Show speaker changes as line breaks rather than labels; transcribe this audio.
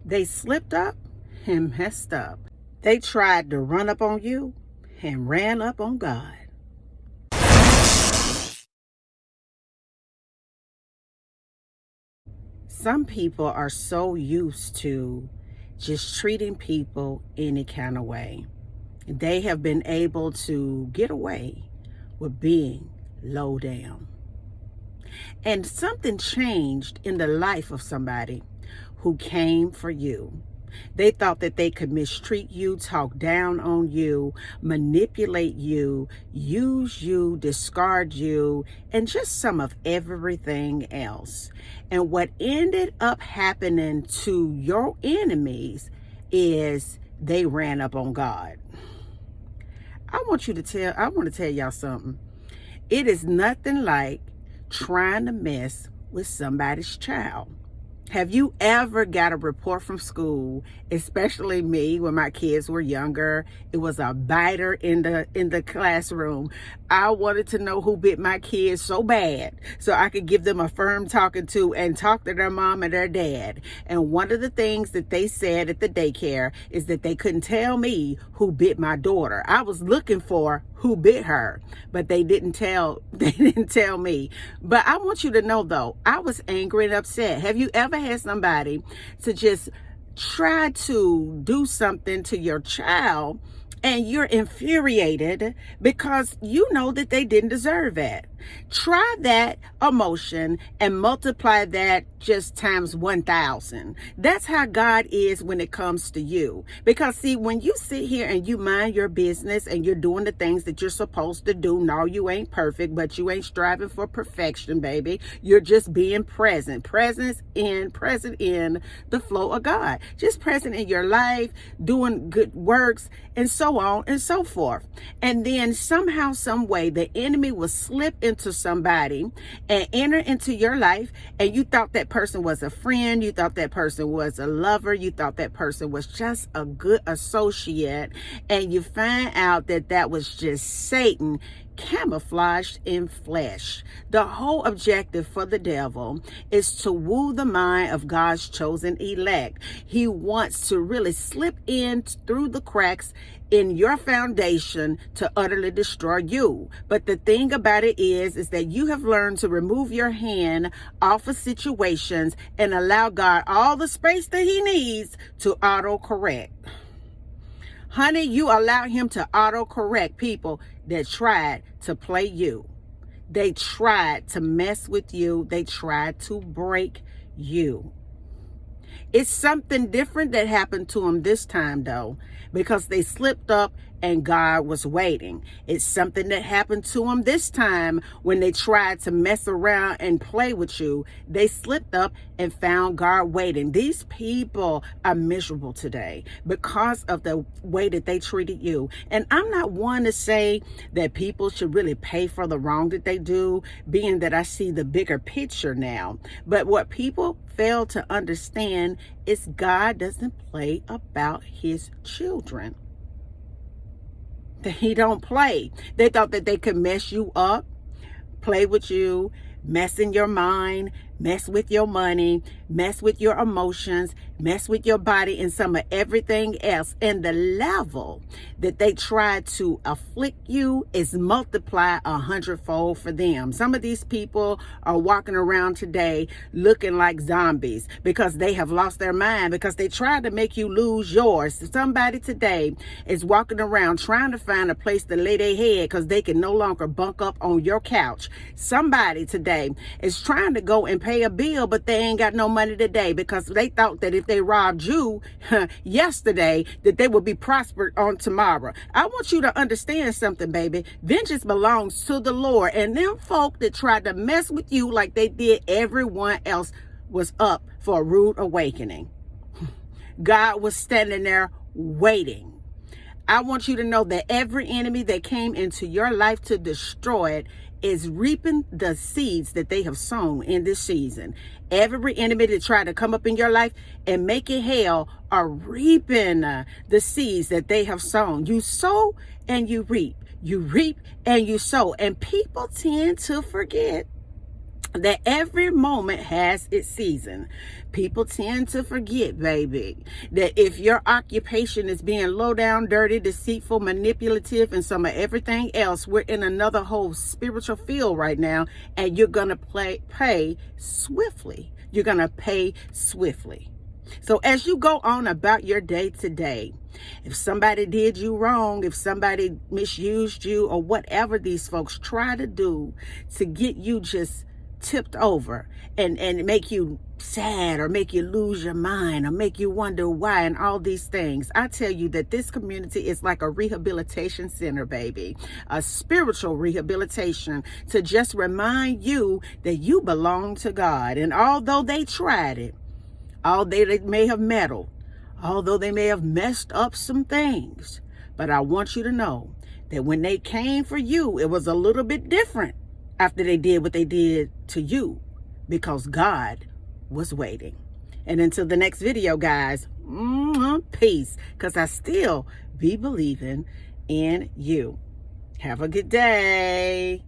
They slipped up and messed up. They tried to run up on you and ran up on God. Some people are so used to just treating people any kind of way. They have been able to get away with being low down. And something changed in the life of somebody who came for you. They thought that they could mistreat you, talk down on you, manipulate you, use you, discard you, and just some of everything else. And what ended up happening to your enemies is they ran up on God. I want to tell y'all something. It is nothing like trying to mess with somebody's child. Have you ever got a report from school, especially me when my kids were younger? It was a biter in the classroom. I wanted to know who bit my kids so bad so I could give them a firm talking to and talk to their mom and their dad. And one of the things that they said at the daycare is that they couldn't tell me who bit my daughter. I was looking for who bit her, but they didn't tell me. But I want you to know though, I was angry and upset. Have you ever had somebody to just try to do something to your child and you're infuriated because you know that they didn't deserve it? Try that emotion and multiply that just times 1,000. That's how God is when it comes to you. Because see, when you sit here and you mind your business and you're doing the things that you're supposed to do, no, you ain't perfect, but you ain't striving for perfection, baby. You're just being present. Present in the flow of God. Just present in your life, doing good works, and so on and so forth. And then somehow, some way, the enemy will slip into somebody and enter into your life, and you thought that person was a friend, you thought that person was a lover, you thought that person was just a good associate, and you find out that that was just Satan camouflaged in flesh. The whole objective for the devil is to woo the mind of God's chosen elect. He wants to really slip in through the cracks in your foundation to utterly destroy you. But the thing about it is that you have learned to remove your hand off of situations and allow God all the space that he needs to auto-correct. Honey, you allow him to auto-correct people that tried to play you. They tried to mess with you. They tried to break you. It's something different that happened to them this time, though, because they slipped up and God was waiting. It's something that happened to them this time when they tried to mess around and play with you. They slipped up and found God waiting. These people are miserable today because of the way that they treated you. And I'm not one to say that people should really pay for the wrong that they do, being that I see the bigger picture now. But what people fail to understand is God doesn't play about his children. He don't play. They thought that they could mess you up, play with you, mess in your mind, mess with your money, mess with your emotions, mess with your body, and some of everything else. And the level that they try to afflict you is multiplied 100-fold for them. Some of these people are walking around today looking like zombies because they have lost their mind, because they tried to make you lose yours. Somebody today is walking around trying to find a place to lay their head because they can no longer bunk up on your couch. Somebody today is trying to go and pay a bill, but they ain't got no money today because they thought that if they robbed you yesterday, that they would be prospered on tomorrow. I want you to understand something, baby. Vengeance belongs to the Lord, and them folk that tried to mess with you like they did everyone else was up for a rude awakening. God was standing there waiting. I want you to know that every enemy that came into your life to destroy it is reaping the seeds that they have sown in this season. Every enemy that tried to come up in your life and make it hell are reaping the seeds that they have sown. You sow and you reap. You reap and you sow. And people tend to forget that every moment has its season. People tend to forget, baby, that if your occupation is being low down, dirty, deceitful, manipulative, and some of everything else, we're in another whole spiritual field right now, and you're going to pay swiftly. You're going to pay swiftly. So as you go on about your day today, if somebody did you wrong, if somebody misused you, or whatever these folks try to do to get you just tipped over and make you sad, or make you lose your mind, or make you wonder why, and all these things, I tell you that this community is like a rehabilitation center, baby, a spiritual rehabilitation, to just remind you that you belong to God. And although they tried it, although they may have meddled, although they may have messed up some things, but I want you to know that when they came for you, it was a little bit different after they did what they did to you, because God was waiting. And until the next video, guys, peace, because I still be believing in you. Have a good day.